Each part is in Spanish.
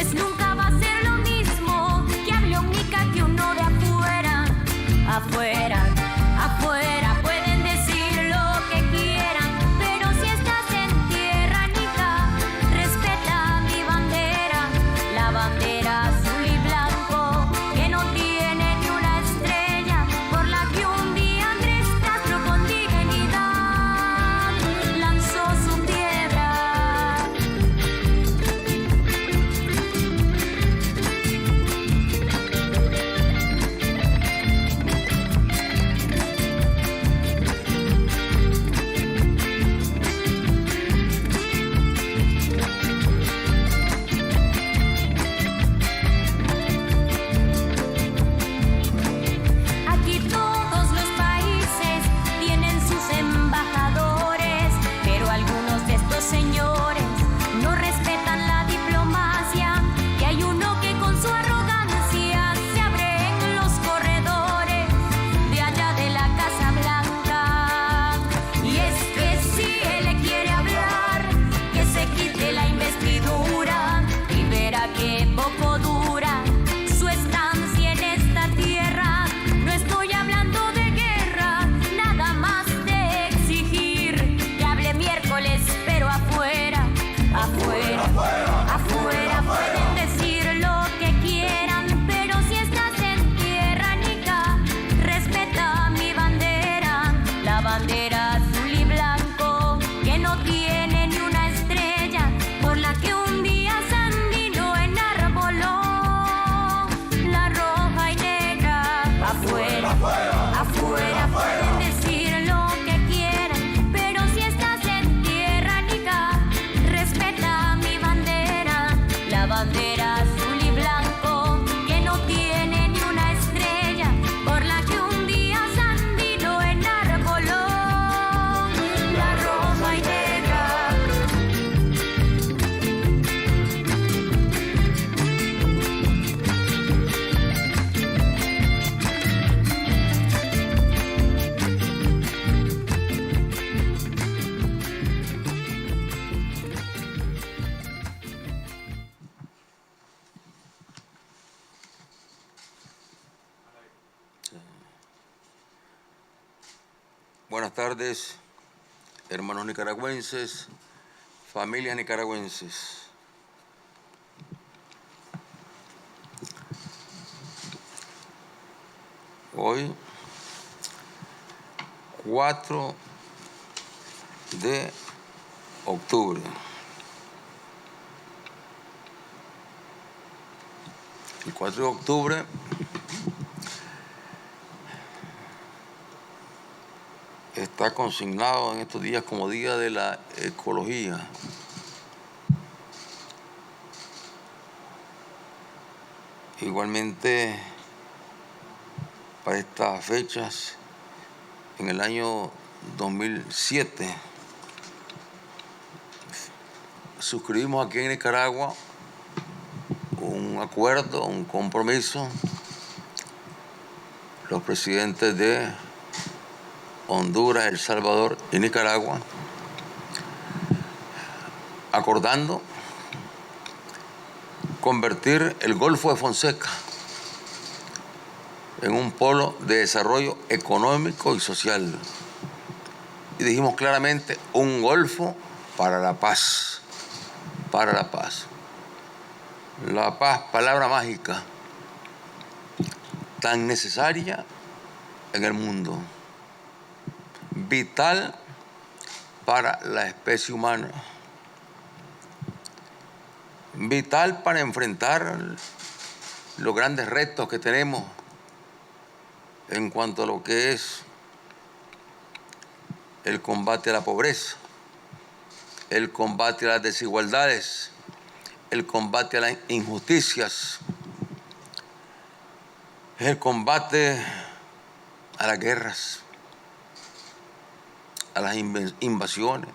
pues nunca va a ser lo mismo que hable un nica que uno de afuera. Afuera, afuera pueden decir lo que quieran, pero si estás en tierra nica, respeta mi bandera, la bandera azul y blanco que no tiene ni una estrella, por la que un día Andrés Castro con dignidad lanzó su piedra. Aquí todos los países tienen sus embajadores, pero algunos de estos señores no respetan la diplomacia, y hay uno que con su arrogancia se abre en los corredores de allá de la Casa Blanca. Y es que si él le quiere hablar, que se quite la investidura y verá que poco dura su estancia en esta tierra. No estoy hablando de guerra, nada más de exigir que hable miércoles, pero afuera, afuera, afuera pueden decir lo que quieran, pero si estás en tierra nica, respeta mi bandera, la bandera azul y blanco que no tiene ni una estrella, por la que un día Sandino enarboló la roja y negra. Afuera, afuera pueden decir lo que quieran, pero si estás en tierra nica, respeta mi bandera, la bandera azul y blanco que no tiene ni una estrella, por la que un día Sandino enarboló la roja y negra. Buenas tardes, hermanos nicaragüenses, familias nicaragüenses. Hoy, 4 de octubre. El 4 de octubre está consignado en estos días como Día de la Ecología. Igualmente, para estas fechas, en el año 2007, suscribimos aquí en Nicaragua un acuerdo, un compromiso, los presidentes de Honduras, El Salvador y Nicaragua, acordando convertir el Golfo de Fonseca en un polo de desarrollo económico y social. Y dijimos claramente, un golfo para la paz, para la paz. La paz, palabra mágica, tan necesaria en el mundo, vital para la especie humana, vital para enfrentar los grandes retos que tenemos en cuanto a lo que es el combate a la pobreza, el combate a las desigualdades, el combate a las injusticias, el combate a las guerras, a las invasiones,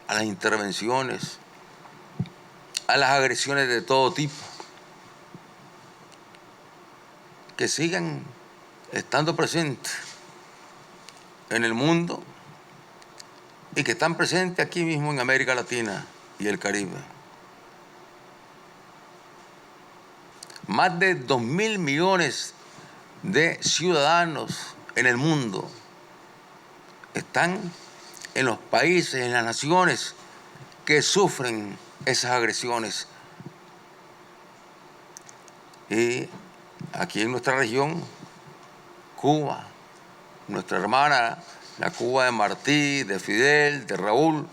a las intervenciones, a las agresiones de todo tipo, que sigan estando presentes en el mundo y que están presentes aquí mismo en América Latina y el Caribe. más de 2.000 millones de ciudadanos en el mundo están en los países, en las naciones que sufren esas agresiones. Y aquí en nuestra región, Cuba, nuestra hermana, la Cuba de Martí, de Fidel, de Raúl,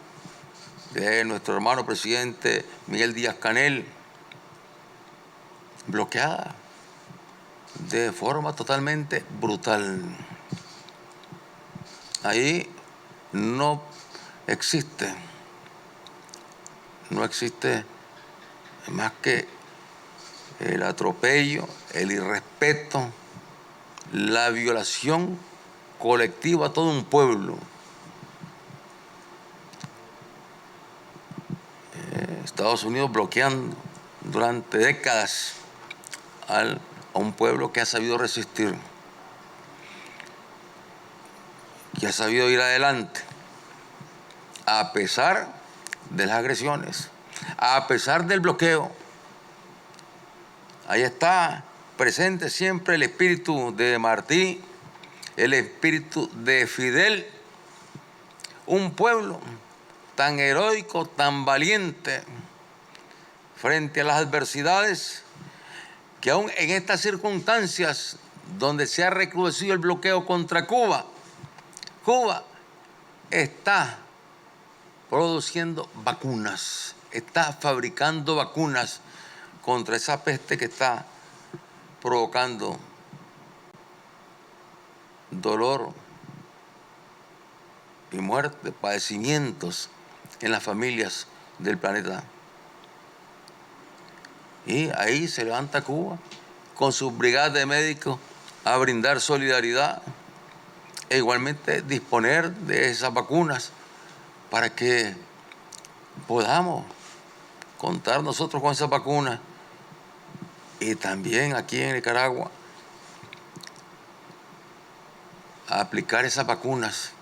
de nuestro hermano presidente Miguel Díaz-Canel, bloqueada de forma totalmente brutal. Ahí no existe más que el atropello, el irrespeto, la violación colectiva a todo un pueblo. Estados Unidos bloqueando durante décadas a un pueblo que ha sabido resistir, que ha sabido ir adelante, a pesar de las agresiones, a pesar del bloqueo. Ahí está presente siempre el espíritu de Martí, el espíritu de Fidel, un pueblo tan heroico, tan valiente frente a las adversidades, que aún en estas circunstancias donde se ha recrudecido el bloqueo contra Cuba, Cuba está produciendo vacunas, está fabricando vacunas contra esa peste que está provocando dolor y muerte, padecimientos en las familias del planeta. Y ahí se levanta Cuba con sus brigadas de médicos a brindar solidaridad e igualmente disponer de esas vacunas para que podamos contar nosotros con esas vacunas. Y también aquí en Nicaragua a aplicar esas vacunas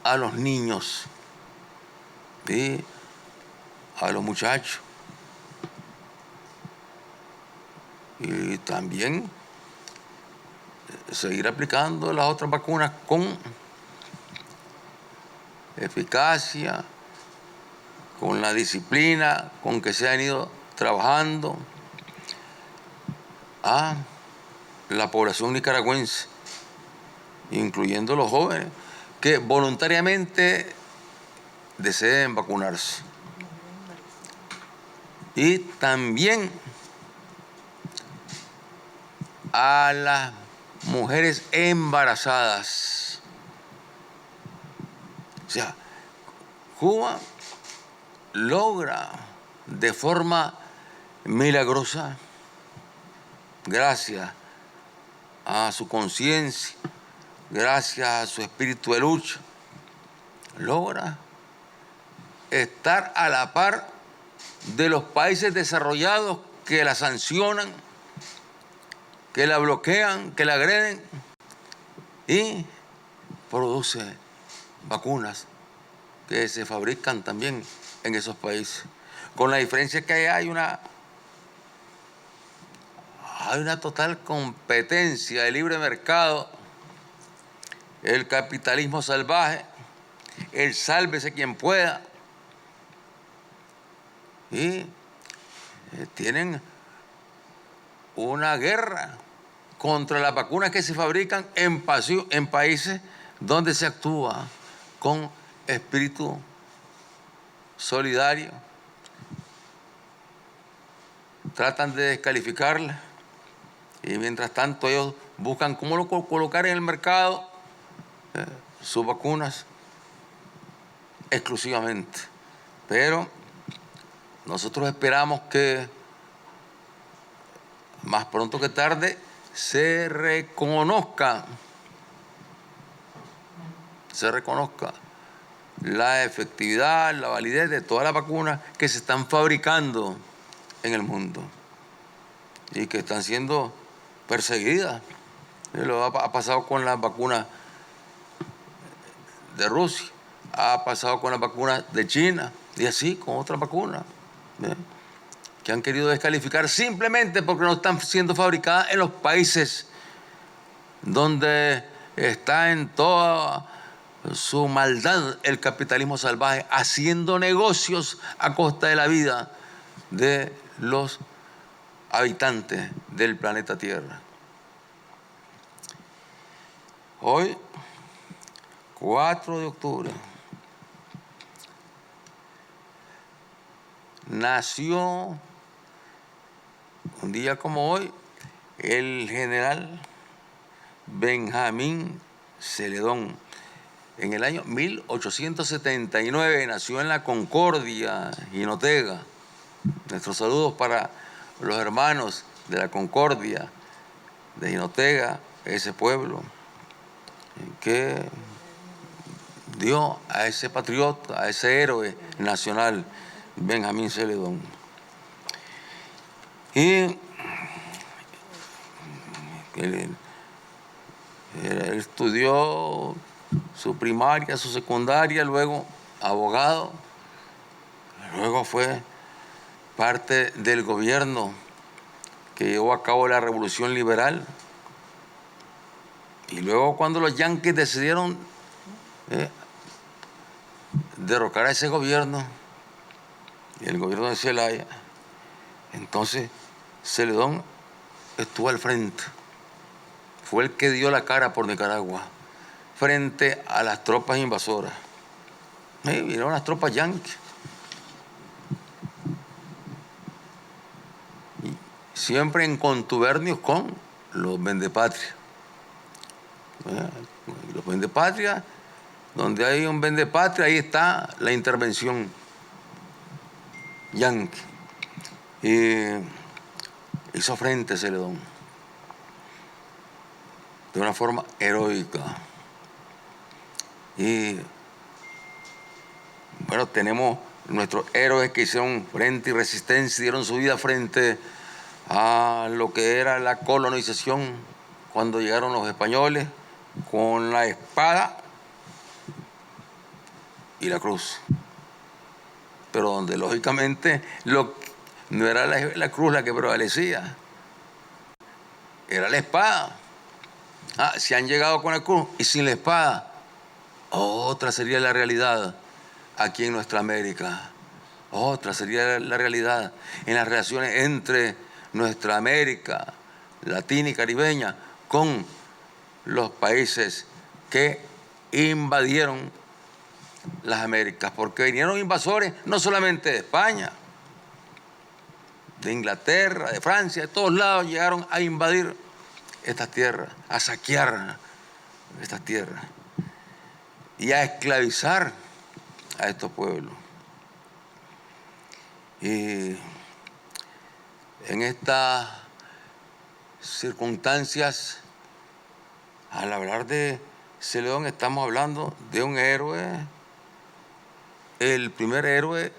a los niños y a los muchachos. Y también seguir aplicando las otras vacunas con eficacia, con la disciplina con que se han ido trabajando a la población nicaragüense, incluyendo los jóvenes que voluntariamente deseen vacunarse. Y también a las mujeres embarazadas. O sea, Cuba logra de forma milagrosa, gracias a su conciencia, gracias a su espíritu de lucha, logra estar a la par de los países desarrollados que la sancionan, que la bloquean, que la agreden, y produce vacunas que se fabrican también en esos países. Con la diferencia que hay una total competencia de libre mercado, el capitalismo salvaje, el sálvese quien pueda, y tienen una guerra contra las vacunas que se fabrican en países donde se actúa con espíritu solidario. Tratan de descalificarla y mientras tanto ellos buscan cómo colocar en el mercado sus vacunas exclusivamente. Pero nosotros esperamos que más pronto que tarde se reconozca la efectividad, la validez de todas las vacunas que se están fabricando en el mundo y que están siendo perseguidas. Lo ha pasado con las vacunas de Rusia, ha pasado con las vacunas de China y así con otras vacunas. que han querido descalificar simplemente porque no están siendo fabricadas en los países donde está en toda su maldad el capitalismo salvaje, haciendo negocios a costa de la vida de los habitantes del planeta Tierra. Hoy, 4 de octubre, nació, un día como hoy, el general Benjamín Celedón. En el año 1879 nació en la Concordia, Jinotega. Nuestros saludos para los hermanos de la Concordia, de Jinotega, ese pueblo que dio a ese patriota, a ese héroe nacional, Benjamín Celedón. Y él estudió su primaria, su secundaria, luego abogado, luego fue parte del gobierno que llevó a cabo la Revolución Liberal. Y luego cuando los yanquis decidieron derrocar a ese gobierno, el gobierno de Zelaya, entonces Celedón estuvo al frente. Fue el que dio la cara por Nicaragua frente a las tropas invasoras. Vinieron las tropas yanquis. Y siempre en contubernios con los vendepatrias. Los vendepatrias, donde hay un vendepatria, ahí está la intervención yanqui. Y hizo frente a Celedón de una forma heroica. Y bueno, tenemos nuestros héroes que hicieron frente y resistencia, dieron su vida frente a lo que era la colonización cuando llegaron los españoles con la espada y la cruz. Pero donde lógicamente no era la cruz la que prevalecía, era la espada. Si han llegado con la cruz y sin la espada, otra sería la realidad aquí en nuestra América. Otra sería la realidad en las relaciones entre nuestra América latina y caribeña con los países que invadieron las Américas, porque vinieron invasores no solamente de España, de Inglaterra, de Francia, de todos lados llegaron a invadir estas tierras, a saquear estas tierras y a esclavizar a estos pueblos. Y en estas circunstancias, al hablar de Celedón, estamos hablando de un héroe, el primer héroe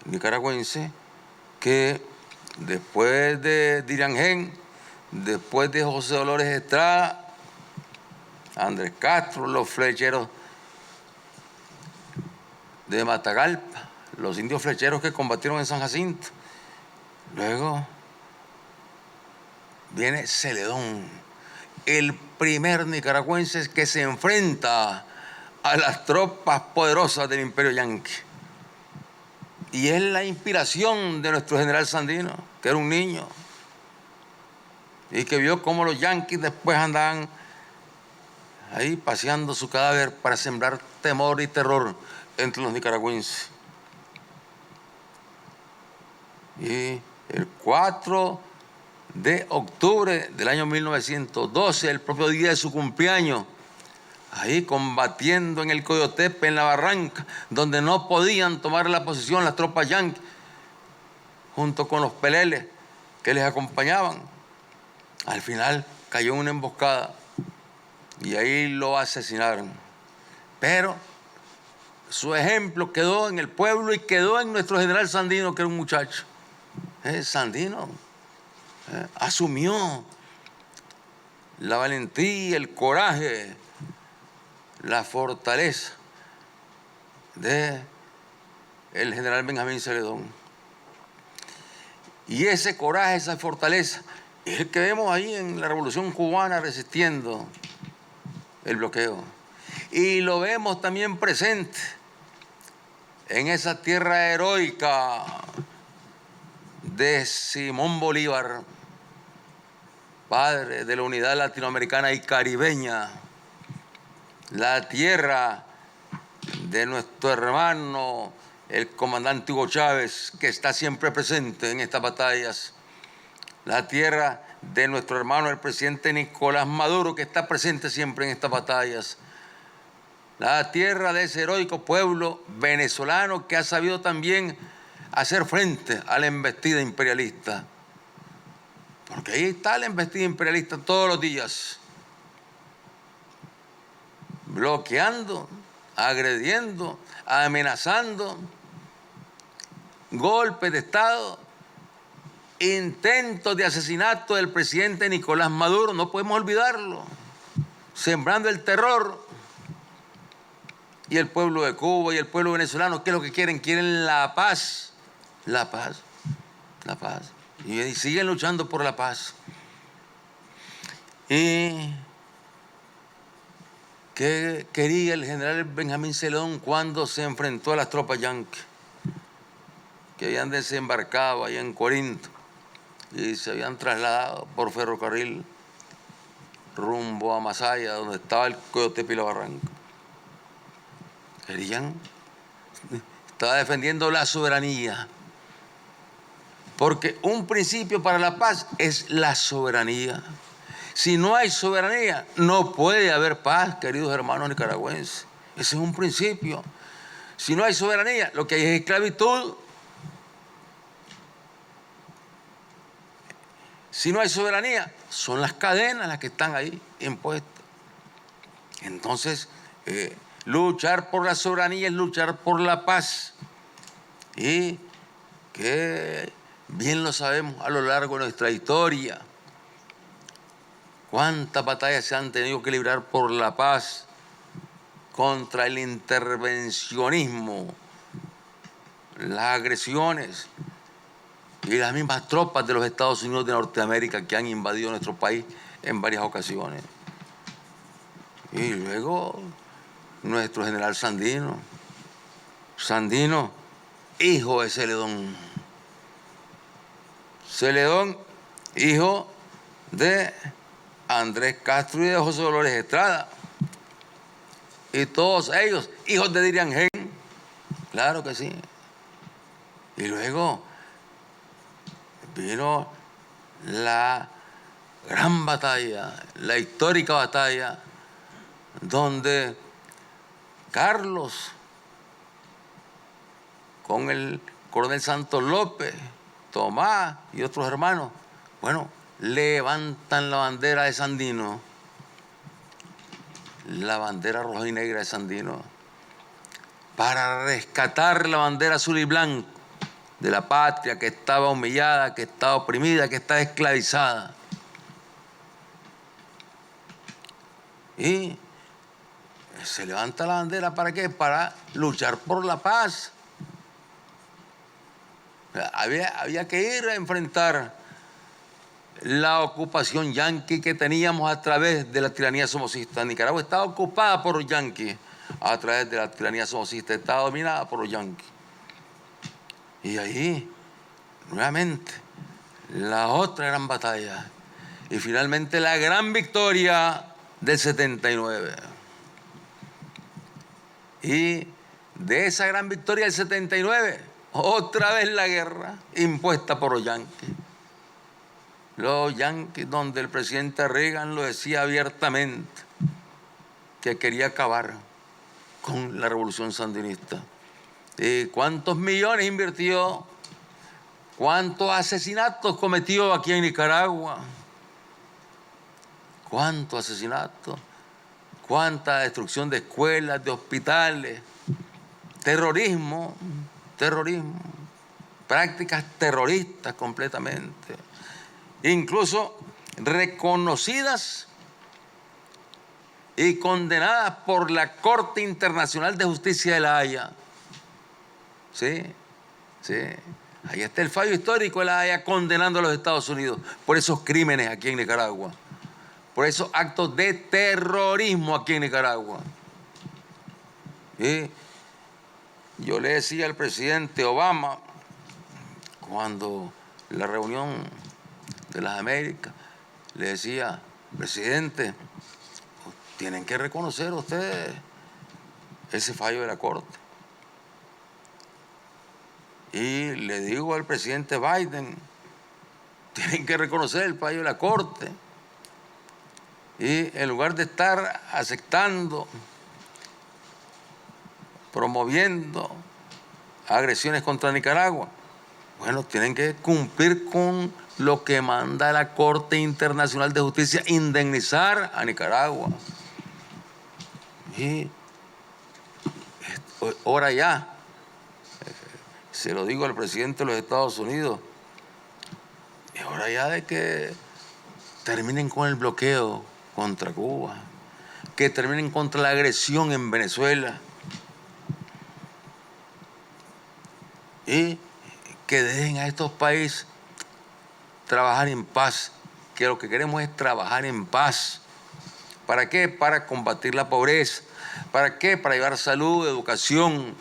nicaragüense que después de Diriangén, después de José Dolores Estrada, Andrés Castro, los flecheros de Matagalpa, los indios flecheros que combatieron en San Jacinto. Luego viene Celedón, el primer nicaragüense que se enfrenta a las tropas poderosas del Imperio Yanqui. Y es la inspiración de nuestro general Sandino, que era un niño y que vio cómo los yanquis después andaban ahí paseando su cadáver para sembrar temor y terror entre los nicaragüenses. Y el 4 de octubre del año 1912, el propio día de su cumpleaños, ahí combatiendo en el Coyotepe, en la barranca, donde no podían tomar la posición las tropas yanquis, junto con los peleles que les acompañaban. Al final cayó en una emboscada y ahí lo asesinaron. Pero su ejemplo quedó en el pueblo y quedó en nuestro general Sandino, que era un muchacho. Sandino asumió la valentía, el coraje, la fortaleza de el general Benjamín Celedón. Y ese coraje, esa fortaleza, es el que vemos ahí en la Revolución Cubana resistiendo el bloqueo. Y lo vemos también presente en esa tierra heroica de Simón Bolívar, padre de la unidad latinoamericana y caribeña, la tierra de nuestro hermano, el comandante Hugo Chávez, que está siempre presente en estas batallas, la tierra de nuestro hermano, el presidente Nicolás Maduro, que está presente siempre en estas batallas, la tierra de ese heroico pueblo venezolano que ha sabido también hacer frente a la embestida imperialista. Porque ahí está la embestida imperialista todos los días, bloqueando, agrediendo, amenazando, golpes de Estado, intentos de asesinato del presidente Nicolás Maduro, no podemos olvidarlo, sembrando el terror. Y el pueblo de Cuba y el pueblo venezolano, ¿qué es lo que quieren? Quieren la paz, la paz, la paz. Y siguen luchando por la paz. ¿Y qué quería el general Benjamín Celedón cuando se enfrentó a las tropas yanquis que habían desembarcado allá en Corinto y se habían trasladado por ferrocarril rumbo a Masaya, donde estaba el Coyotepe y la Barranca? Estaba defendiendo la soberanía, porque un principio para la paz es la soberanía. Si no hay soberanía, no puede haber paz, queridos hermanos nicaragüenses. Ese es un principio. Si no hay soberanía, lo que hay es esclavitud. Si no hay soberanía, son las cadenas las que están ahí impuestas. Entonces, luchar por la soberanía es luchar por la paz. Y que bien lo sabemos a lo largo de nuestra historia. Cuántas batallas se han tenido que librar por la paz contra el intervencionismo, las agresiones y las mismas tropas de los Estados Unidos de Norteamérica que han invadido nuestro país en varias ocasiones. Y luego nuestro general Sandino, hijo de Celedón. Celedón, hijo de Andrés Castro y de José Dolores Estrada. Y todos ellos, hijos de Diriangén. Claro que sí. Y luego vino la gran batalla, la histórica batalla, donde Carlos, con el coronel Santos López, Tomás y otros hermanos, levantan la bandera de Sandino, la bandera roja y negra de Sandino, para rescatar la bandera azul y blanco de la patria que estaba humillada, que estaba oprimida, que estaba esclavizada. Y se levanta la bandera, ¿para qué? Para luchar por la paz. Había que ir a enfrentar la ocupación yanqui que teníamos a través de la tiranía somocista. Nicaragua estaba ocupada por los yanquis a través de la tiranía somocista, estaba dominada por los yanquis. Y ahí, nuevamente, la otra gran batalla. Y finalmente la gran victoria del 79. Y de esa gran victoria del 79, otra vez la guerra impuesta por los yanquis. Los yanquis, donde el presidente Reagan lo decía abiertamente, que quería acabar con la revolución sandinista. ¿Y cuántos millones invirtió? ¿Cuántos asesinatos cometió aquí en Nicaragua? ¿Cuántos asesinatos? ¿Cuánta destrucción de escuelas, de hospitales? Terrorismo, prácticas terroristas completamente. Incluso reconocidas y condenadas por la Corte Internacional de Justicia de La Haya. Sí. Ahí está el fallo histórico de la Haya condenando a los Estados Unidos por esos crímenes aquí en Nicaragua, por esos actos de terrorismo aquí en Nicaragua. Y yo le decía al presidente Obama, cuando en la reunión de las Américas, le decía, presidente, tienen que reconocer ustedes ese fallo de la Corte. Y le digo al presidente Biden, tienen que reconocer el fallo de la Corte. Y en lugar de estar aceptando, promoviendo agresiones contra Nicaragua, bueno, tienen que cumplir con lo que manda la Corte Internacional de Justicia, indemnizar a Nicaragua. Y ahora ya, se lo digo al presidente de los Estados Unidos, es hora ya de que terminen con el bloqueo contra Cuba, que terminen contra la agresión en Venezuela y que dejen a estos países trabajar en paz, que lo que queremos es trabajar en paz. ¿Para qué? Para combatir la pobreza. ¿Para qué? Para llevar salud, educación.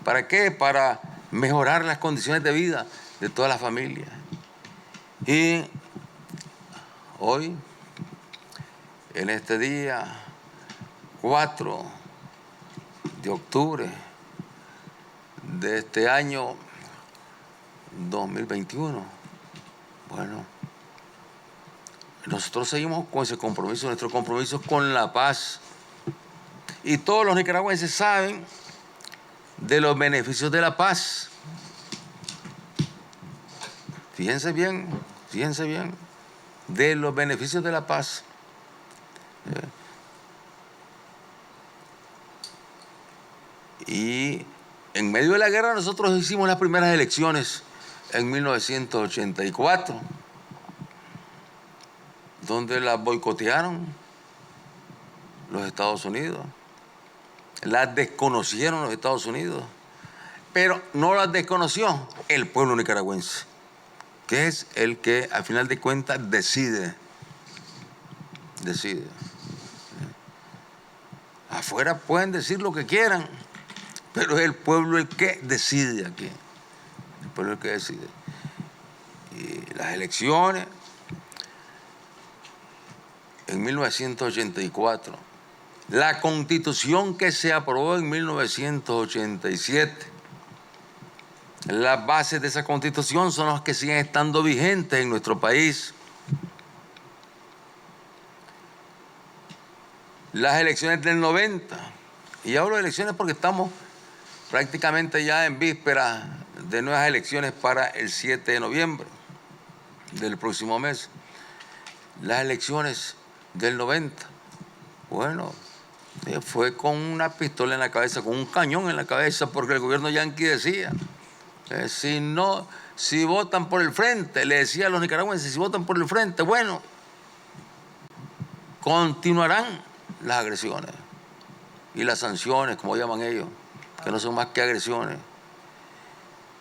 ¿Para qué? Para mejorar las condiciones de vida de todas las familias. Y hoy, en este día 4 de octubre de este año 2021, bueno, nosotros seguimos con ese compromiso, nuestro compromiso es con la paz. Y todos los nicaragüenses saben de los beneficios de la paz. Fíjense bien, de los beneficios de la paz. Y en medio de la guerra nosotros hicimos las primeras elecciones en 1984, donde las boicotearon los Estados Unidos, las desconocieron los Estados Unidos, pero no las desconoció el pueblo nicaragüense, que es el que al final de cuentas decide. Afuera pueden decir lo que quieran, pero es el pueblo el que decide aquí. El pueblo el que decide. Y las elecciones en 1984, la Constitución que se aprobó en 1987, las bases de esa Constitución son las que siguen estando vigentes en nuestro país. Las elecciones del 90, y hablo de elecciones porque estamos prácticamente ya en vísperas de nuevas elecciones para el 7 de noviembre del próximo mes. Las elecciones del 90, bueno, fue con una pistola en la cabeza, con un cañón en la cabeza, porque el gobierno yanqui decía, si votan por el frente, le decía a los nicaragüenses, si votan por el frente, bueno, continuarán las agresiones y las sanciones, como llaman ellos, que no son más que agresiones.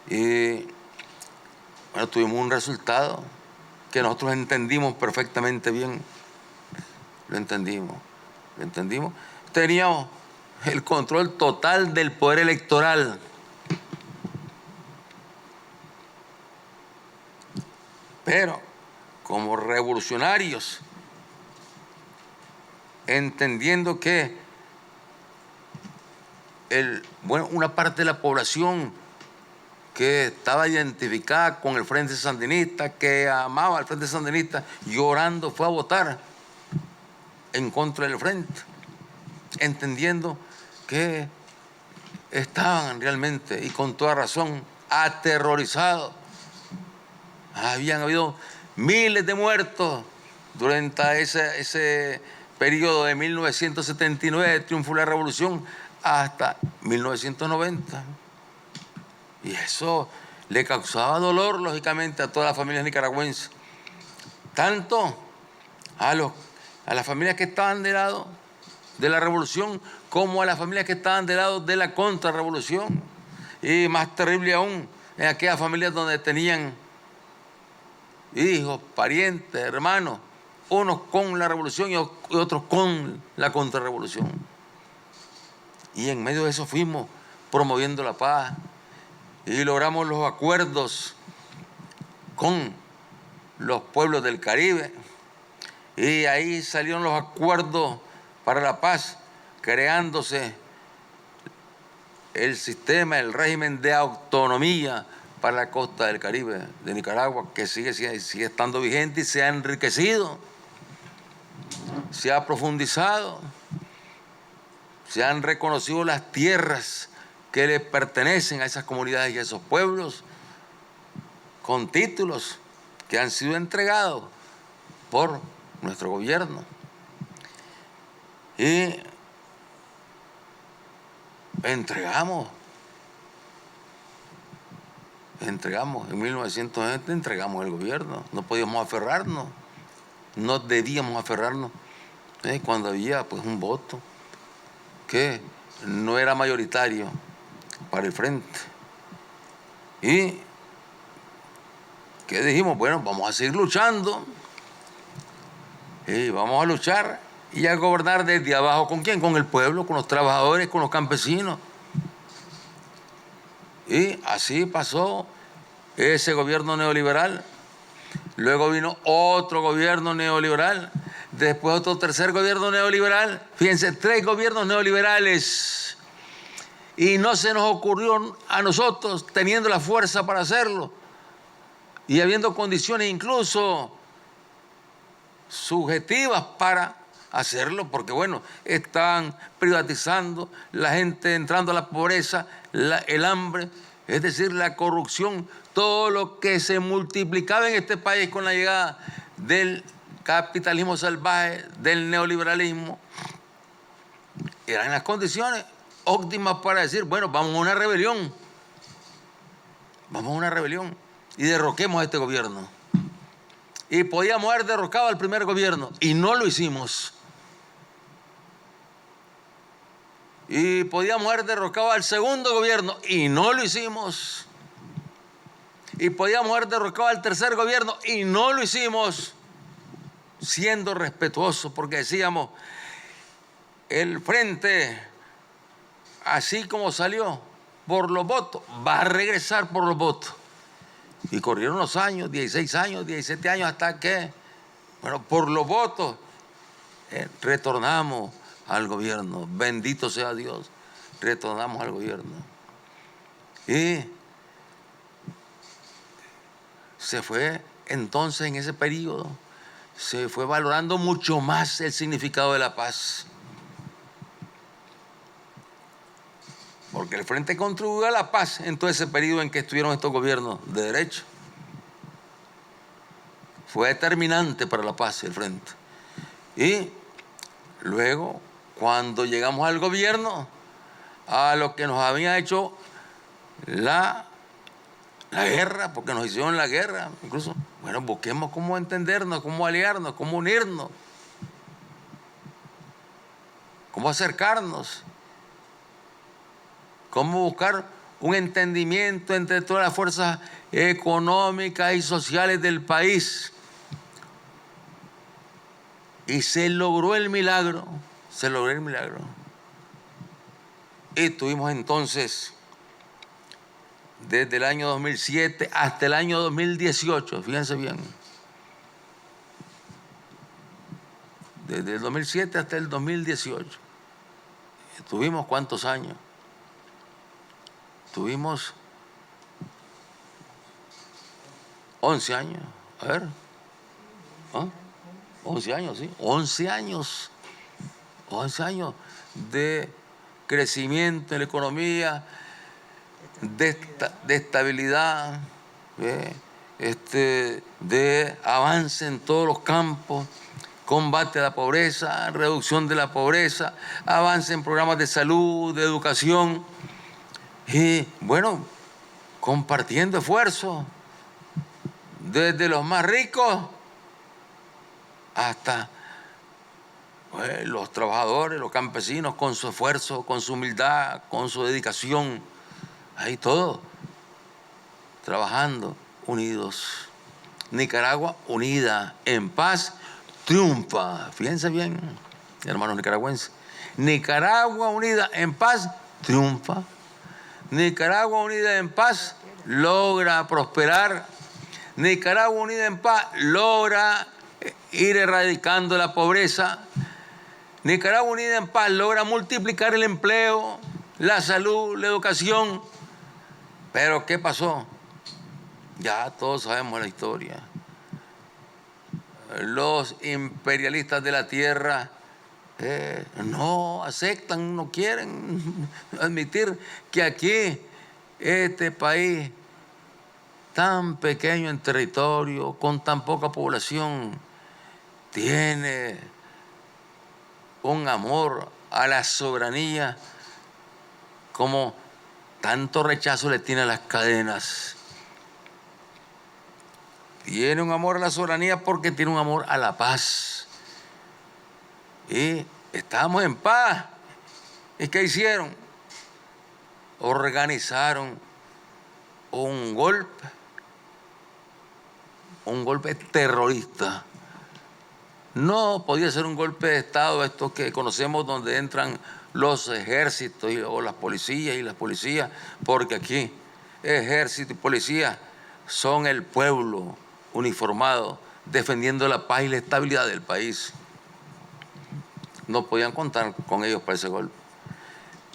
Y bueno, tuvimos un resultado que nosotros entendimos perfectamente bien. Lo entendimos. Teníamos el control total del poder electoral. Pero como revolucionarios, entendiendo que una parte de la población que estaba identificada con el Frente Sandinista, que amaba al Frente Sandinista, llorando fue a votar en contra del Frente, entendiendo que estaban realmente, y con toda razón, aterrorizados. Habían habido miles de muertos durante ese periodo de 1979, el triunfo de la revolución, hasta 1990. Y eso le causaba dolor, lógicamente, a todas las familias nicaragüenses, tanto a las familias que estaban del lado de la revolución, como a las familias que estaban del lado de la contrarrevolución. Y más terrible aún, en aquellas familias donde tenían hijos, parientes, hermanos, unos con la revolución y otros con la contrarrevolución. Y en medio de eso fuimos promoviendo la paz y logramos los acuerdos con los pueblos del Caribe. Y ahí salieron los acuerdos para la paz, creándose el sistema, el régimen de autonomía para la costa del Caribe de Nicaragua, que sigue estando vigente y se ha enriquecido, se ha profundizado, se han reconocido las tierras que le pertenecen a esas comunidades y a esos pueblos con títulos que han sido entregados por nuestro gobierno. Y entregamos en 1920, entregamos el gobierno. No podíamos aferrarnos, no debíamos aferrarnos cuando había pues un voto que no era mayoritario para el frente. Y que dijimos, bueno, vamos a seguir luchando y vamos a luchar y a gobernar desde abajo. ¿Con quién? Con el pueblo, con los trabajadores, con los campesinos. Y así pasó ese gobierno neoliberal. Luego vino otro gobierno neoliberal, después otro tercer gobierno neoliberal. Fíjense, 3 gobiernos neoliberales. Y no se nos ocurrió a nosotros, teniendo la fuerza para hacerlo y habiendo condiciones incluso subjetivas para hacerlo, porque bueno, estaban privatizando, la gente entrando a la pobreza, el hambre, es decir, la corrupción, todo lo que se multiplicaba en este país con la llegada del capitalismo salvaje, del neoliberalismo. Eran las condiciones óptimas para decir, bueno, vamos a una rebelión y derroquemos a este gobierno. Y podíamos haber derrocado al primer gobierno y no lo hicimos. Y podíamos haber derrocado al segundo gobierno y no lo hicimos. Y podíamos haber derrocado al tercer gobierno y no lo hicimos, siendo respetuosos, porque decíamos, el frente, así como salió por los votos, va a regresar por los votos. Y corrieron los años, 16 años, 17 años, hasta que, bueno, por los votos, retornamos al gobierno. Bendito sea Dios, retornamos al gobierno. Y se fue entonces, en ese periodo, se fue valorando mucho más el significado de la paz. Porque el Frente contribuyó a la paz en todo ese periodo en que estuvieron estos gobiernos de derecha. Fue determinante para la paz el Frente. Y luego, cuando llegamos al gobierno, a lo que nos había hecho la guerra, porque nos hicieron la guerra, incluso, bueno, busquemos cómo entendernos, cómo aliarnos, cómo unirnos, cómo acercarnos, cómo buscar un entendimiento entre todas las fuerzas económicas y sociales del país. Y se logró el milagro, Y tuvimos entonces, desde el año 2007 hasta el año 2018, fíjense bien, desde el 2007 hasta el 2018, ¿tuvimos cuántos años? Tuvimos 11 años, a ver, 11 años, sí, 11 años de crecimiento en la economía, de estabilidad, de avance en todos los campos, combate a la pobreza, reducción de la pobreza, avance en programas de salud, de educación, y bueno, compartiendo esfuerzos desde los más ricos hasta los trabajadores, los campesinos, con su esfuerzo, con su humildad, con su dedicación, ahí todo trabajando unidos. Nicaragua unida en paz triunfa. Fíjense bien, hermanos nicaragüenses. Nicaragua unida en paz triunfa. Nicaragua unida en paz logra prosperar. Nicaragua unida en paz logra ir erradicando la pobreza. Nicaragua unida en paz logra multiplicar el empleo, la salud, la educación. Pero ¿qué pasó? Ya todos sabemos la historia. Los imperialistas de la tierra no aceptan, no quieren admitir que aquí, este país tan pequeño en territorio, con tan poca población, tiene un amor a la soberanía como tanto rechazo le tiene a las cadenas. Tiene un amor a la soberanía porque tiene un amor a la paz. Y estamos en paz. ¿Y qué hicieron? Organizaron un golpe terrorista. No podía ser un golpe de Estado, estos que conocemos, donde entran los ejércitos o las policías, porque aquí ejército y policía son el pueblo uniformado defendiendo la paz y la estabilidad del país. No podían contar con ellos para ese golpe.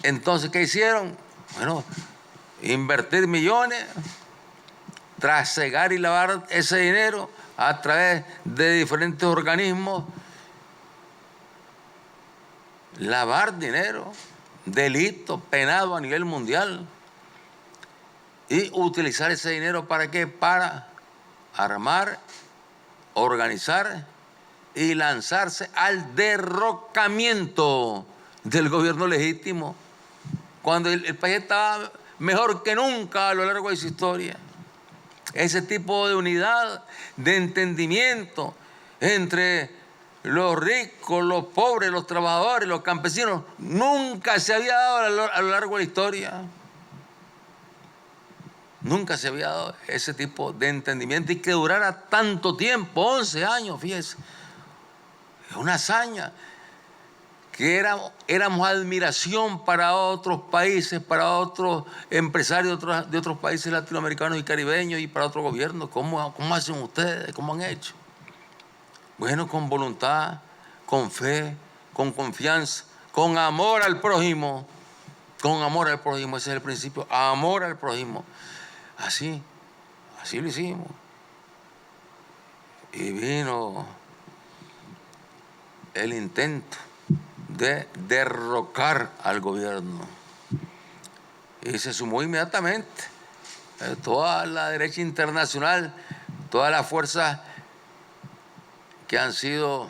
Entonces, ¿qué hicieron? Bueno, invertir millones, trasegar y lavar ese dinero a través de diferentes organismos, lavar dinero, delito penado a nivel mundial, y utilizar ese dinero ¿para qué? Para armar, organizar y lanzarse al derrocamiento del gobierno legítimo, cuando el país estaba mejor que nunca a lo largo de su historia. Ese tipo de unidad, de entendimiento entre los ricos, los pobres, los trabajadores, los campesinos, nunca se había dado a lo largo de la historia. Nunca se había dado ese tipo de entendimiento y que durara tanto tiempo, 11 años, fíjese. Es una hazaña que éramos admiración para otros países, para otros empresarios de otros países latinoamericanos y caribeños y para otros gobiernos. ¿Cómo hacen ustedes? ¿Cómo han hecho? Bueno, con voluntad, con fe, con confianza, con amor al prójimo. Con amor al prójimo, ese es el principio, amor al prójimo. Así lo hicimos. Y vino el intento de derrocar al gobierno. Y se sumó inmediatamente toda la derecha internacional, todas las fuerzas que han sido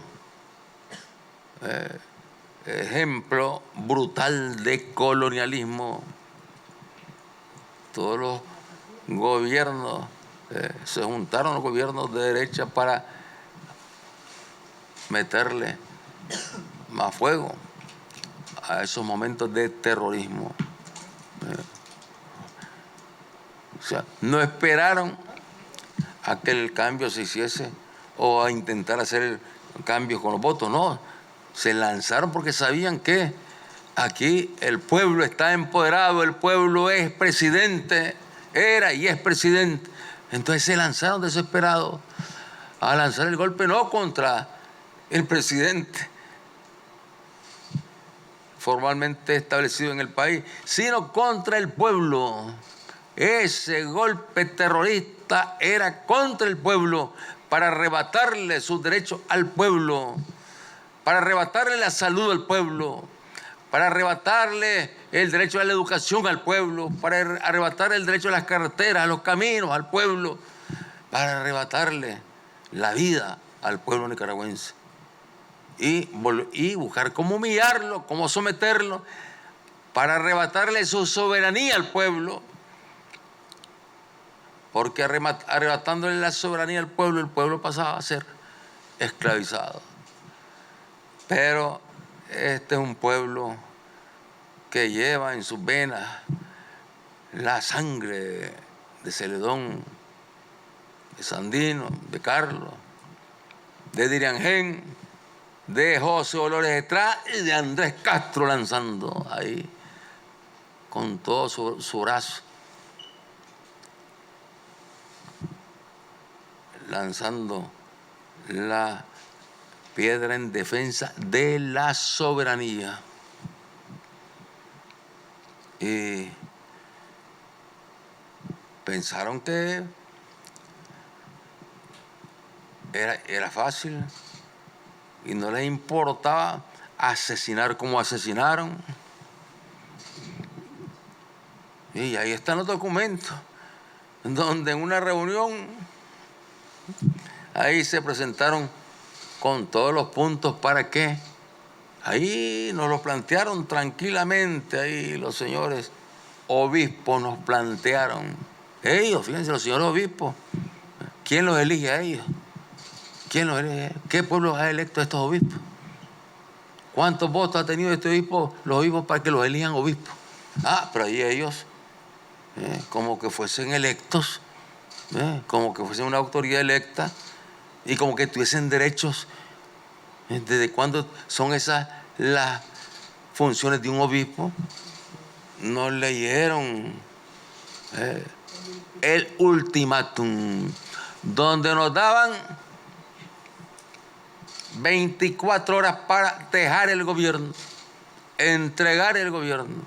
ejemplo brutal de colonialismo. Todos los gobiernos, se juntaron los gobiernos de derecha para meterle más fuego a esos momentos de terrorismo. O sea, no esperaron a que el cambio se hiciese o a intentar hacer el cambio con los votos, no. Se lanzaron porque sabían que aquí el pueblo está empoderado, el pueblo es presidente, era y es presidente. Entonces se lanzaron desesperados a lanzar el golpe no contra el presidente formalmente establecido en el país, sino contra el pueblo. Ese golpe terrorista era contra el pueblo, para arrebatarle sus derechos al pueblo, para arrebatarle la salud al pueblo, para arrebatarle el derecho a la educación al pueblo, para arrebatar el derecho a las carreteras, a los caminos al pueblo, para arrebatarle la vida al pueblo nicaragüense. Y buscar cómo humillarlo, cómo someterlo, para arrebatarle su soberanía al pueblo, porque arrebatándole la soberanía al pueblo, el pueblo pasaba a ser esclavizado. Pero este es un pueblo que lleva en sus venas la sangre de Celedón, de Sandino, de Carlos, de Diriangén, de José Dolores Estrada y de Andrés Castro lanzando ahí con todo su brazo, lanzando la piedra en defensa de la soberanía. Y pensaron que era fácil y no les importaba asesinar como asesinaron. Y ahí están los documentos, donde en una reunión ahí se presentaron con todos los puntos para qué. Ahí nos lo plantearon tranquilamente, ahí los señores obispos nos plantearon. Ellos, fíjense, los señores obispos, ¿quién los elige a ellos? ¿Quién los elige? ¿Qué pueblo ha electo a estos obispos? ¿Cuántos votos ha tenido este obispo, los obispos, para que los elijan obispos? Pero ahí ellos, como que fuesen electos, como que fuesen una autoridad electa y como que tuviesen derechos. ¿Desde cuándo son esas las funciones de un obispo? No leyeron el ultimátum, donde nos daban 24 horas para dejar el gobierno, entregar el gobierno,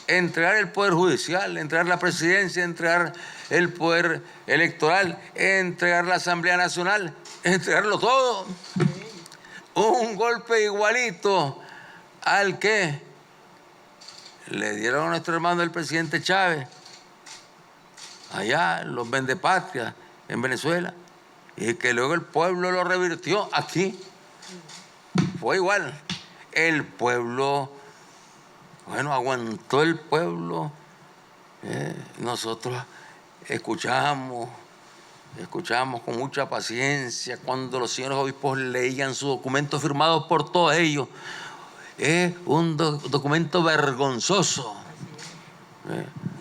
entregar el poder judicial, entregar la presidencia, entregar el poder electoral, entregar la Asamblea Nacional, entregarlo todo. Un golpe igualito al que le dieron a nuestro hermano el presidente Chávez allá, los vendepatrias en Venezuela, y que luego el pueblo lo revirtió aquí. Fue igual. El pueblo, aguantó el pueblo. Nosotros escuchamos con mucha paciencia cuando los señores obispos leían sus documentos firmados por todos ellos. Es un documento vergonzoso.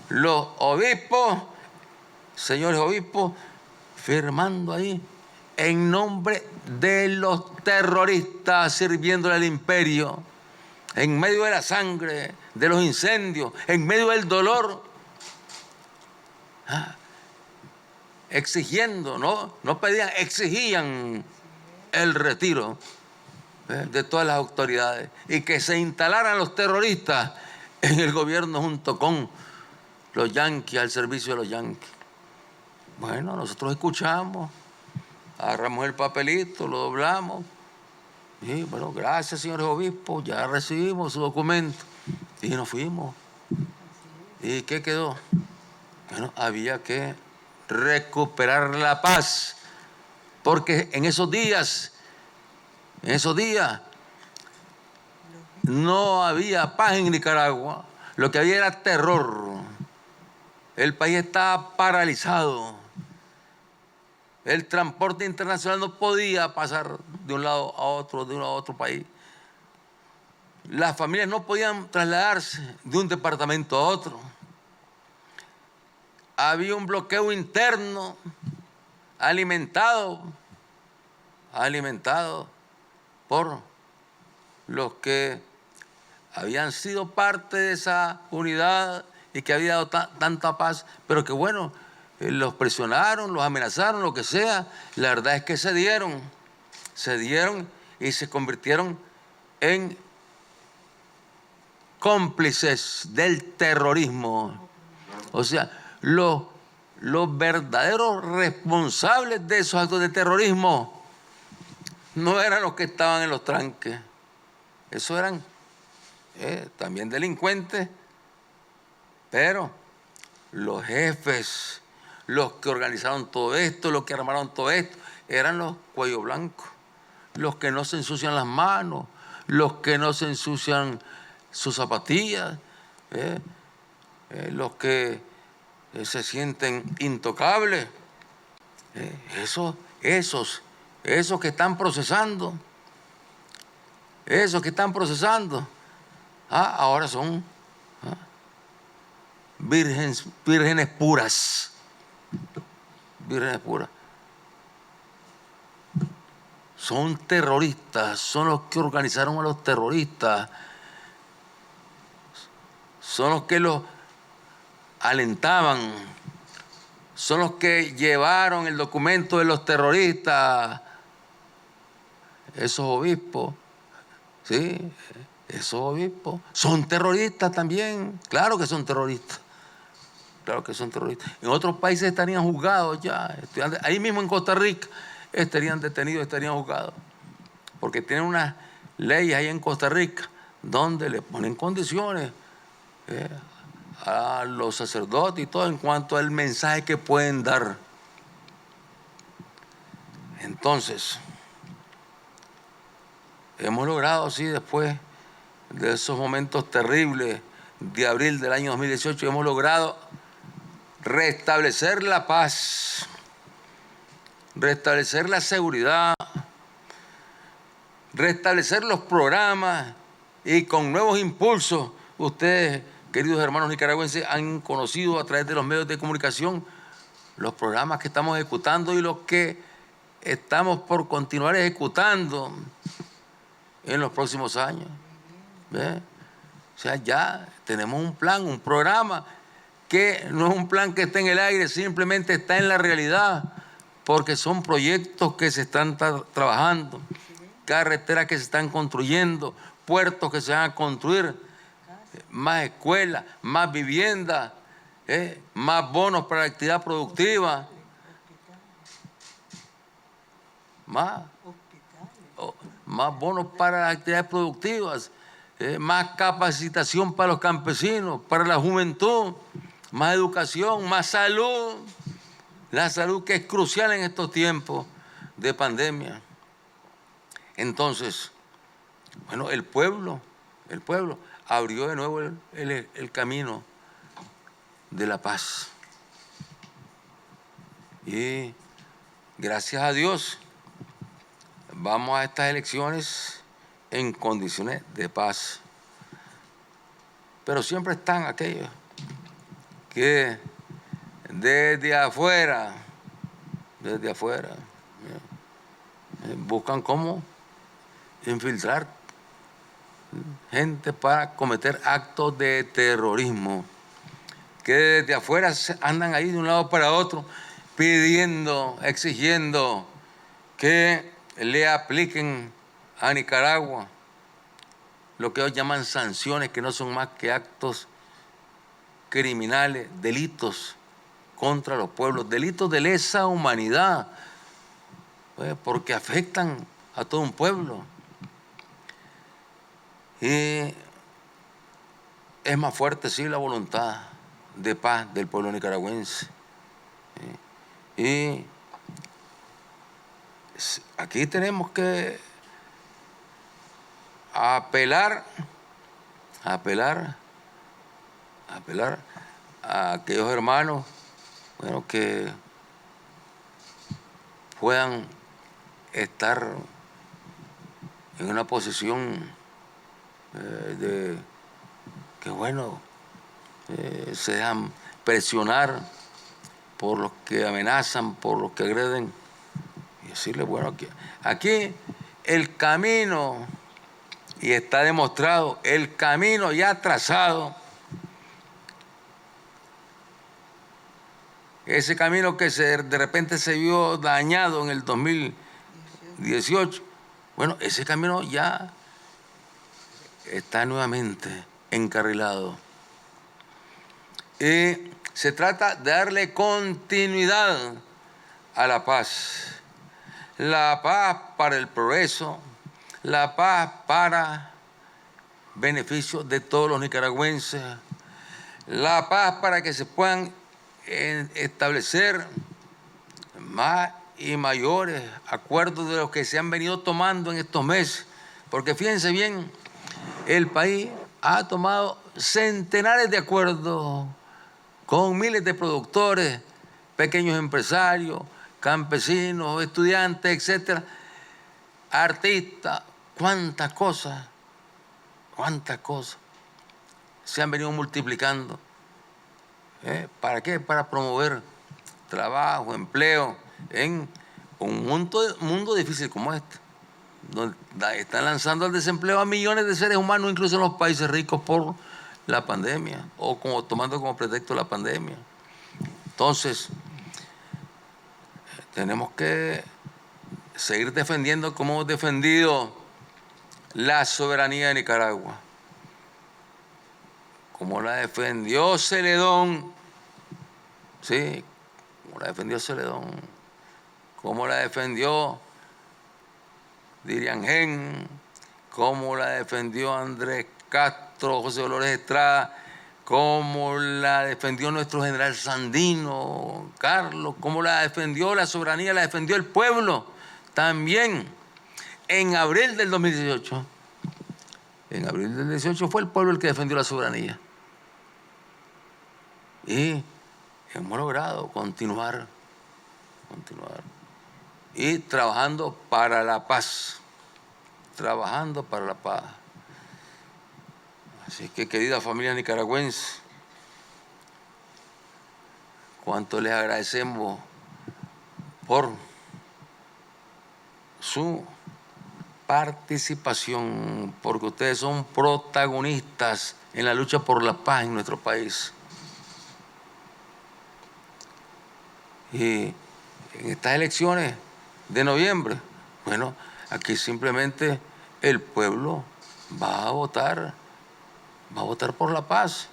Los obispos, señores obispos, firmando ahí en nombre de los terroristas, sirviéndole al imperio, en medio de la sangre, de los incendios, en medio del dolor. Exigiendo, no pedían, exigían el retiro de todas las autoridades y que se instalaran los terroristas en el gobierno junto con los yanquis, al servicio de los yanquis. Bueno, nosotros escuchamos, agarramos el papelito, lo doblamos y bueno, gracias señores obispos, ya recibimos su documento y nos fuimos. ¿Y qué quedó? Bueno, había que recuperar la paz, porque en esos días no había paz en Nicaragua, lo que había era terror. El país estaba paralizado, el transporte internacional no podía pasar de un lado a otro, de uno a otro país. Las familias no podían trasladarse de un departamento a otro. Había un bloqueo interno alimentado por los que habían sido parte de esa unidad y que había dado tanta paz, pero que bueno, los presionaron, los amenazaron, lo que sea. La verdad es que se dieron y se convirtieron en cómplices del terrorismo. O sea, los verdaderos responsables de esos actos de terrorismo no eran los que estaban en los tranques. Esos eran también delincuentes, pero los jefes, los que organizaron todo esto, los que armaron todo esto, eran los cuello blancos, los que no se ensucian las manos, los que no se ensucian sus zapatillas, los que se sienten intocables. Esos que están procesando, ahora son vírgenes puras. Vírgenes puras. Son terroristas, son los que organizaron a los terroristas, son los que los alentaban, son los que llevaron el documento de los terroristas. Esos obispos, sí, esos obispos son terroristas también, claro que son terroristas. Claro que son terroristas. En otros países estarían juzgados ya, ahí mismo en Costa Rica estarían detenidos, estarían juzgados, porque tienen unas leyes ahí en Costa Rica donde le ponen condiciones a los sacerdotes y todo en cuanto al mensaje que pueden dar. Entonces, hemos logrado, sí, después de esos momentos terribles de abril del año 2018, hemos logrado restablecer la paz, restablecer la seguridad, restablecer los programas y con nuevos impulsos. Ustedes, queridos hermanos nicaragüenses, han conocido a través de los medios de comunicación los programas que estamos ejecutando y los que estamos por continuar ejecutando en los próximos años. ¿Ve? O sea, ya tenemos un plan, un programa que no es un plan que está en el aire, simplemente está en la realidad, porque son proyectos que se están trabajando, carreteras que se están construyendo, puertos que se van a construir, más escuelas, más viviendas, más bonos para la actividad productiva, más bonos para las actividades productivas, más capacitación para los campesinos, para la juventud, más educación, más salud, la salud que es crucial en estos tiempos de pandemia. Entonces, bueno, el pueblo abrió de nuevo el camino de la paz. Y gracias a Dios, vamos a estas elecciones en condiciones de paz. Pero siempre están aquellos que desde afuera, buscan cómo infiltrar gente para cometer actos de terrorismo, que desde afuera andan ahí de un lado para otro pidiendo, exigiendo que le apliquen a Nicaragua lo que ellos llaman sanciones, que no son más que actos criminales, delitos contra los pueblos, delitos de lesa humanidad, porque afectan a todo un pueblo. Y es más fuerte, sí, la voluntad de paz del pueblo nicaragüense. Y aquí tenemos que apelar a aquellos hermanos, bueno, que puedan estar en una posición de que, bueno, se dejan presionar por los que amenazan, por los que agreden, y decirle, bueno, aquí el camino, y está demostrado, el camino ya trazado, ese camino que de repente se vio dañado en el 2018, bueno, ese camino ya está nuevamente encarrilado. Y se trata de darle continuidad a la paz para el progreso, la paz para beneficio de todos los nicaragüenses, la paz para que se puedan establecer más y mayores acuerdos de los que se han venido tomando en estos meses, porque fíjense bien, el país ha tomado centenares de acuerdos con miles de productores, pequeños empresarios, campesinos, estudiantes, etcétera, artistas, cuántas cosas se han venido multiplicando ¿Para qué? Para promover trabajo, empleo en un mundo difícil como este, donde están lanzando al desempleo a millones de seres humanos, incluso en los países ricos, por la pandemia, o tomando como pretexto la pandemia. Entonces, tenemos que seguir defendiendo como hemos defendido la soberanía de Nicaragua, como la defendió Celedón, sí, como la defendió Celedón, como la defendió Dirian Gen, como la defendió Andrés Castro, José Dolores Estrada, como la defendió nuestro general Sandino, Carlos, como la defendió la soberanía, la defendió el pueblo también en abril del 2018. En abril del 2018 fue el pueblo el que defendió la soberanía. Y hemos logrado continuar y trabajando para la paz, trabajando para la paz. Así que, querida familia nicaragüense, cuánto les agradecemos por su participación, porque ustedes son protagonistas en la lucha por la paz en nuestro país. Y en estas elecciones de noviembre, bueno, aquí simplemente el pueblo va a votar por la paz.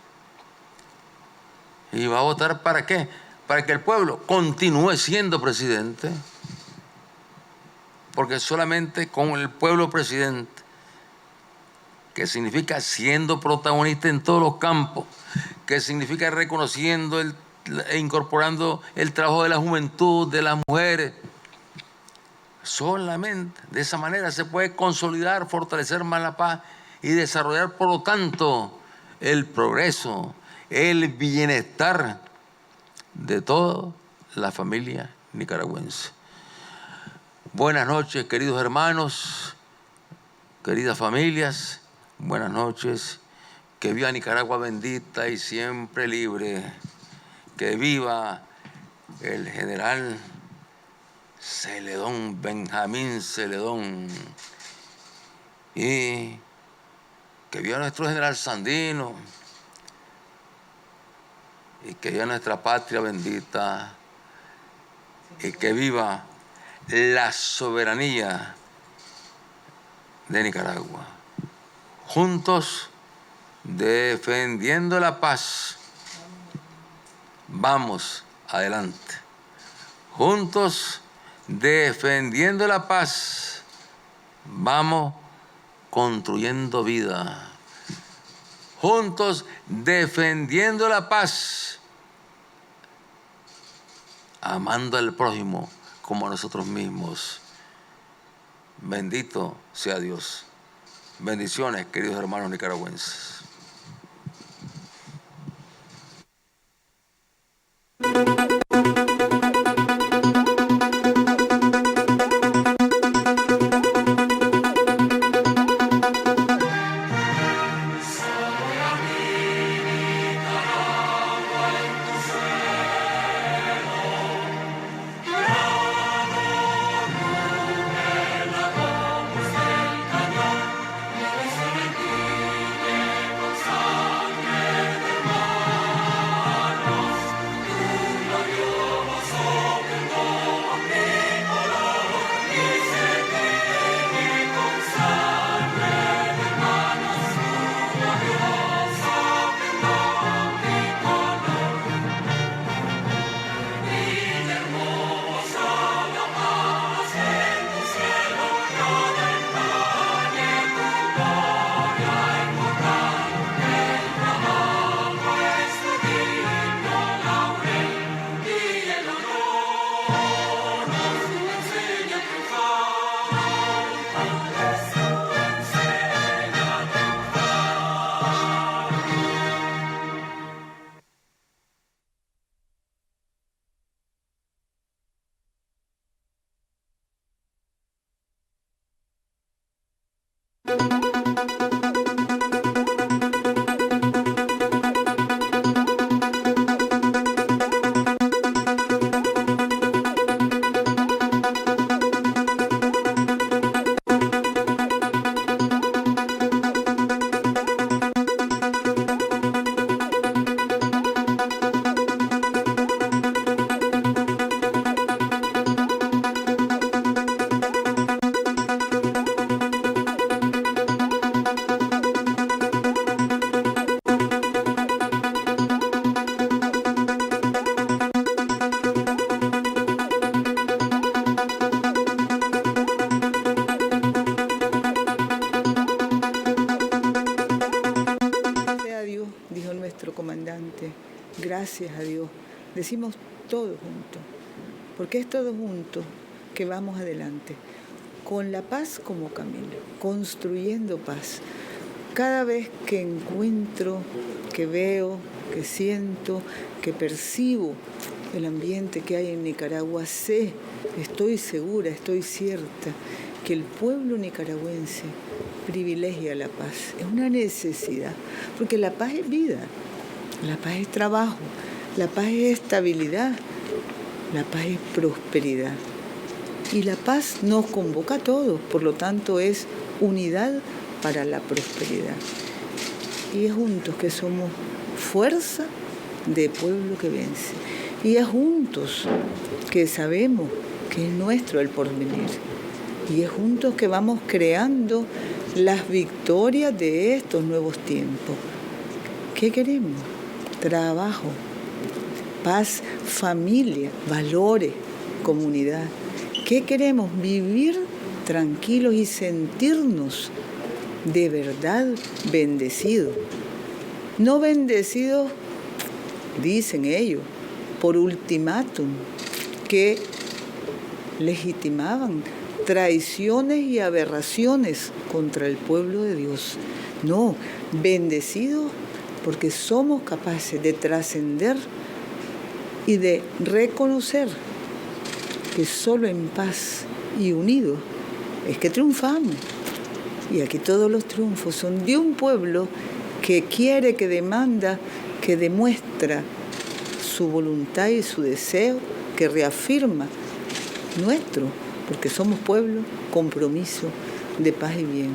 ¿Y va a votar para qué? Para que el pueblo continúe siendo presidente, porque solamente con el pueblo presidente, que significa siendo protagonista en todos los campos, que significa reconociendo e incorporando el trabajo de la juventud, de las mujeres, solamente de esa manera se puede consolidar, fortalecer más la paz y desarrollar, por lo tanto, el progreso, el bienestar de toda la familia nicaragüense. Buenas noches, queridos hermanos, queridas familias, buenas noches. Que viva Nicaragua bendita y siempre libre. Que viva el general Celedón, Benjamín Celedón. Y que viva nuestro general Sandino. Y que viva nuestra patria bendita. Y que viva la soberanía de Nicaragua. Juntos, defendiendo la paz, vamos adelante. Juntos, defendiendo la paz, vamos construyendo vida. Juntos, defendiendo la paz, amando al prójimo como a nosotros mismos. Bendito sea Dios. Bendiciones, queridos hermanos nicaragüenses. gracias a Dios. Decimos todos juntos, porque es todos juntos que vamos adelante, con la paz como camino, construyendo paz. Cada vez que encuentro, que veo, que siento, que percibo el ambiente que hay en Nicaragua, sé, estoy segura, estoy cierta, que el pueblo nicaragüense privilegia la paz. Es una necesidad, porque la paz es vida, la paz es trabajo, la paz es estabilidad, la paz es prosperidad. Y la paz nos convoca a todos, por lo tanto es unidad para la prosperidad. Y es juntos que somos fuerza de pueblo que vence. Y es juntos que sabemos que es nuestro el porvenir. Y es juntos que vamos creando las victorias de estos nuevos tiempos. ¿Qué queremos? Trabajo, paz, familia, valores, comunidad. ¿Qué queremos? Vivir tranquilos y sentirnos de verdad bendecidos. No bendecidos, dicen ellos, por ultimátum, que legitimaban traiciones y aberraciones contra el pueblo de Dios. No, bendecidos porque somos capaces de trascender y de reconocer que solo en paz y unidos es que triunfamos. Y aquí todos los triunfos son de un pueblo que quiere, que demanda, que demuestra su voluntad y su deseo, que reafirma nuestro, porque somos pueblo, compromiso de paz y bien.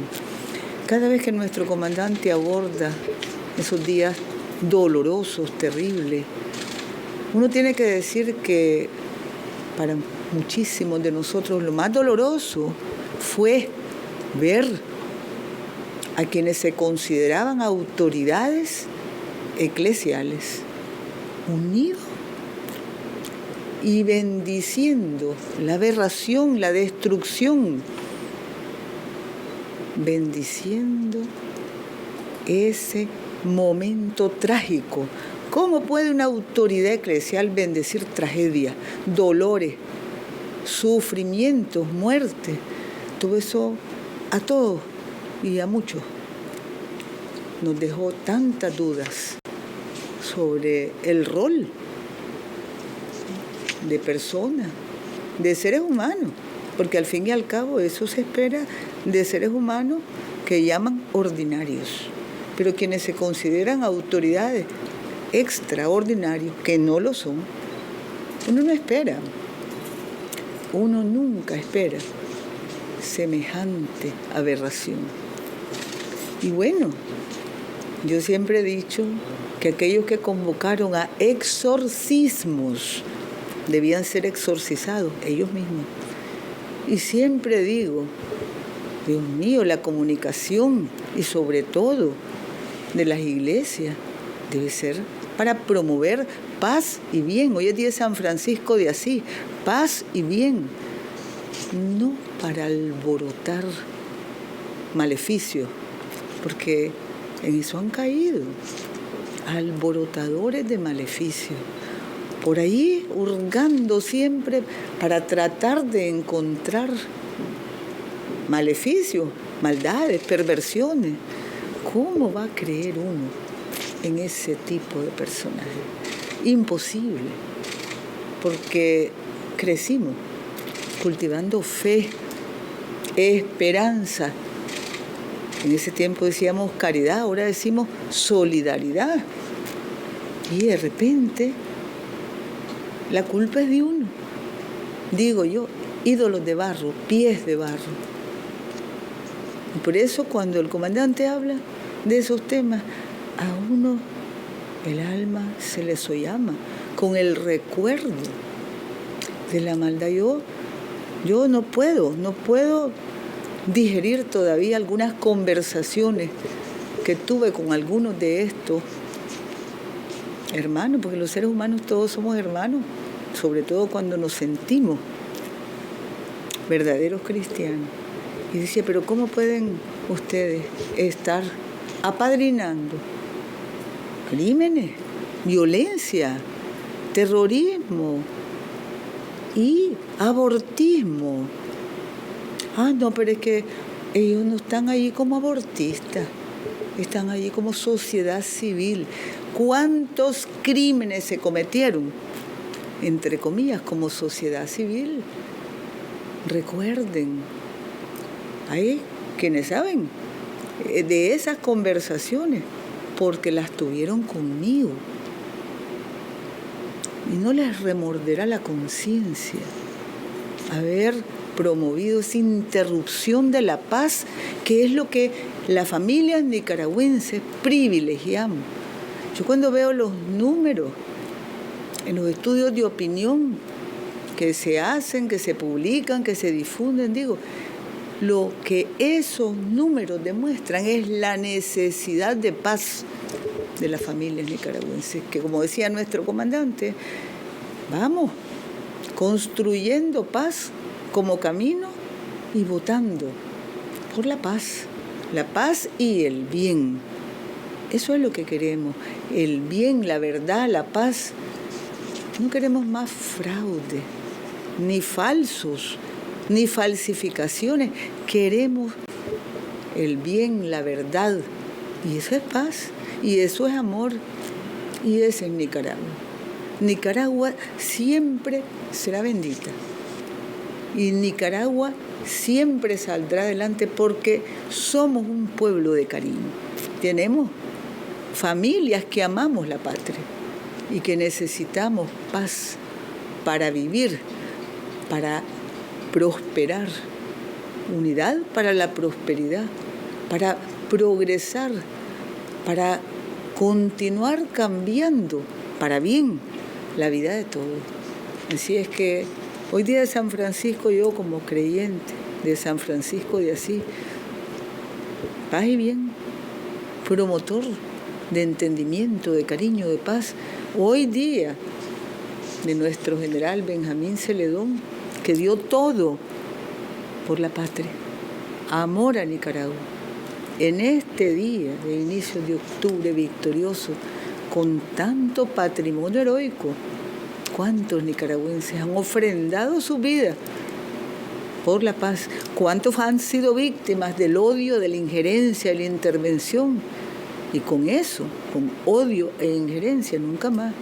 Cada vez que nuestro comandante aborda esos días dolorosos, terribles, uno tiene que decir que para muchísimos de nosotros lo más doloroso fue ver a quienes se consideraban autoridades eclesiales unidos y bendiciendo la aberración, la destrucción, bendiciendo ese momento trágico. ¿Cómo puede una autoridad eclesial bendecir tragedia, dolores, sufrimientos, muerte? Todo eso a todos y a muchos nos dejó tantas dudas sobre el rol de persona, de seres humanos, porque al fin y al cabo eso se espera de seres humanos que llaman ordinarios, pero quienes se consideran autoridades extraordinarios, que no lo son, uno no espera, uno nunca espera semejante aberración. Y bueno, yo siempre he dicho que aquellos que convocaron a exorcismos debían ser exorcizados ellos mismos. Y siempre digo, Dios mío, la comunicación y sobre todo de las iglesias debe ser para promover paz y bien. Hoy es día de San Francisco de Asís, paz y bien, no para alborotar maleficios, porque en eso han caído alborotadores de maleficios, por ahí hurgando siempre para tratar de encontrar maleficios, maldades, perversiones. ¿Cómo va a creer uno en ese tipo de personajes? Imposible, porque crecimos cultivando fe, esperanza. En ese tiempo decíamos caridad, ahora decimos solidaridad. Y de repente la culpa es de uno. Digo yo, ídolos de barro, pies de barro. Y por eso cuando el comandante habla de esos temas, a uno el alma se le sollama con el recuerdo de la maldad. Yo no puedo digerir todavía algunas conversaciones que tuve con algunos de estos hermanos, porque los seres humanos todos somos hermanos, sobre todo cuando nos sentimos verdaderos cristianos. Y decía, pero ¿cómo pueden ustedes estar apadrinando crímenes violencia, terrorismo y abortismo. No, pero es que ellos no están allí como abortistas, están allí como sociedad civil. ¿Cuántos crímenes se cometieron, entre comillas, como sociedad civil? Recuerden, hay quienes saben de esas conversaciones porque las tuvieron conmigo. Y no les remorderá la conciencia haber promovido esa interrupción de la paz, que es lo que las familias nicaragüenses privilegiamos. Yo cuando veo los números en los estudios de opinión que se hacen, que se publican, que se difunden, digo, lo que esos números demuestran es la necesidad de paz de las familias nicaragüenses, que como decía nuestro comandante, vamos construyendo paz como camino y votando por la paz y el bien. Eso es lo que queremos, el bien, la verdad, la paz. No queremos más fraude, ni falsos, ni falsificaciones. Queremos el bien, la verdad, y eso es paz, y eso es amor, y eso es Nicaragua. Nicaragua siempre será bendita, y Nicaragua siempre saldrá adelante porque somos un pueblo de cariño. Tenemos familias que amamos la patria y que necesitamos paz para vivir, para prosperar, unidad para la prosperidad, para progresar, para continuar cambiando para bien la vida de todos. Así es que hoy día de San Francisco, yo como creyente de San Francisco de Asís, paz y bien, promotor de entendimiento, de cariño, de paz, hoy día de nuestro general Benjamín Celedón, que dio todo por la patria, amor a Nicaragua. En este día de inicio de octubre victorioso, con tanto patrimonio heroico, ¿cuántos nicaragüenses han ofrendado su vida por la paz? ¿Cuántos han sido víctimas del odio, de la injerencia, de la intervención? Y con eso, con odio e injerencia, nunca más.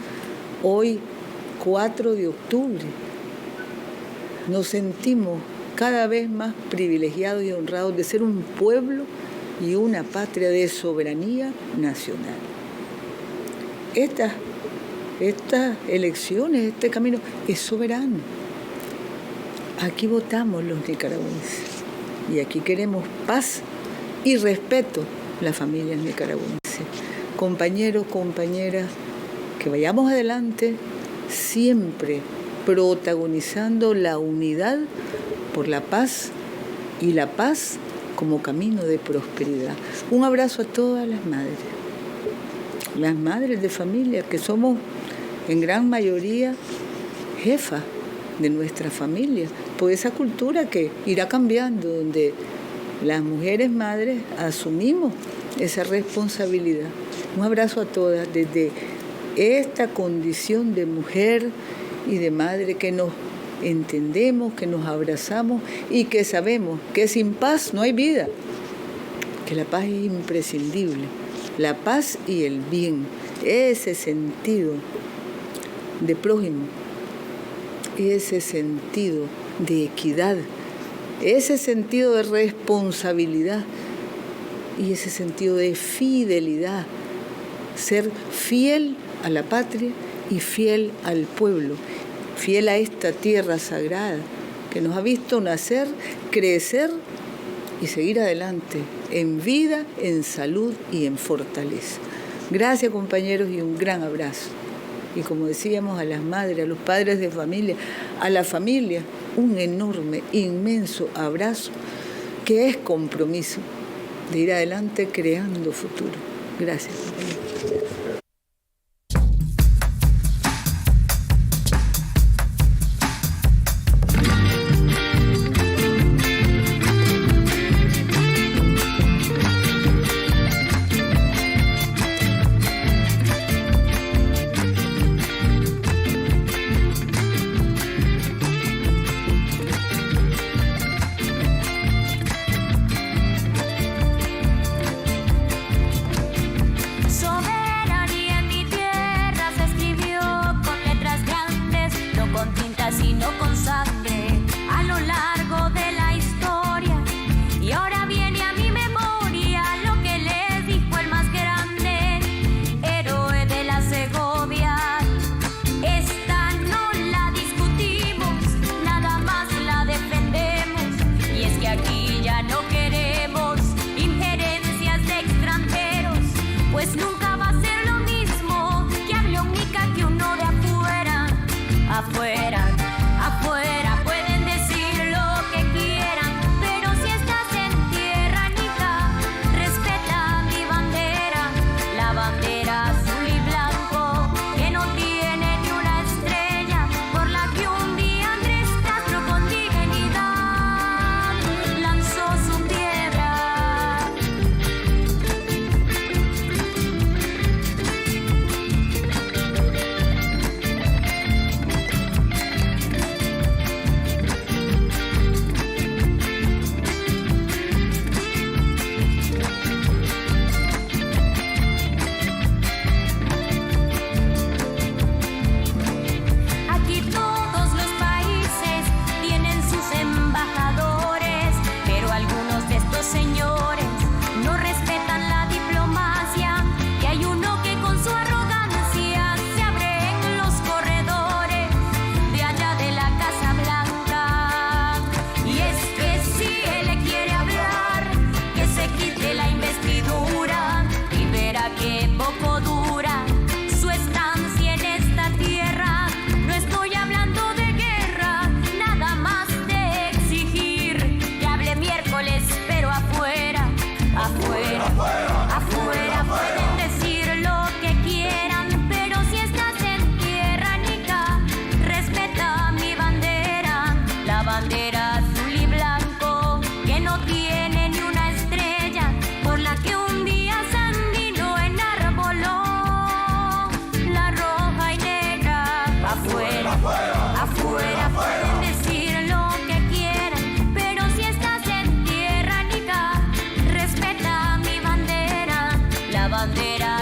Hoy, 4 de octubre, nos sentimos cada vez más privilegiados y honrados de ser un pueblo y una patria de soberanía nacional. Estas elecciones, este camino es soberano. Aquí votamos los nicaragüenses y aquí queremos paz y respeto las familias nicaragüenses. Compañeros, compañeras, que vayamos adelante siempre protagonizando la unidad por la paz y la paz como camino de prosperidad. Un abrazo a todas las madres de familia, que somos en gran mayoría jefas de nuestra familia, por esa cultura que irá cambiando, donde las mujeres madres asumimos esa responsabilidad. Un abrazo a todas desde esta condición de mujer y de madre, que nos entendemos, que nos abrazamos y que sabemos que sin paz no hay vida, que la paz es imprescindible, la paz y el bien, ese sentido de prójimo, ese sentido de equidad, ese sentido de responsabilidad y ese sentido de fidelidad, ser fiel a la patria y fiel al pueblo, fiel a esta tierra sagrada que nos ha visto nacer, crecer y seguir adelante en vida, en salud y en fortaleza. Gracias, compañeros, y un gran abrazo. Y como decíamos, a las madres, a los padres de familia, a la familia, un enorme, inmenso abrazo que es compromiso de ir adelante creando futuro. Gracias, compañeros. pues nunca va a ser lo mismo que hable un nica que uno de afuera. Afuera, afuera pueden decir lo que quieran, pero si estás en tierra nica, respeta mi bandera, la bandera azul y blanco, que no tiene ni una estrella, por la que un día Andrés Castro con dignidad lanzó su piedra. Aquí todos los países tienen sus embajadores, pero algunos de estos señores no respetan la diplomacia, y hay uno que con su arrogancia se abre en los corredores de allá de la Casa Blanca. Y es que si él le quiere hablar, que se quite la investidura y verá que poco dura su estancia en esta tierra. No estoy hablando de guerra, nada más de exigir que hable miércoles, pero afuera, afuera, afuera pueden decir lo que quieran, pero si estás en tierra nica, respeta mi bandera, la bandera azul y blanco, que no tiene ni una estrella, por la que un día Sandino enarboló la roja y negra. Afuera, afuera pueden decir lo que quieran, pero si estás en tierra nica, respeta mi bandera, la bandera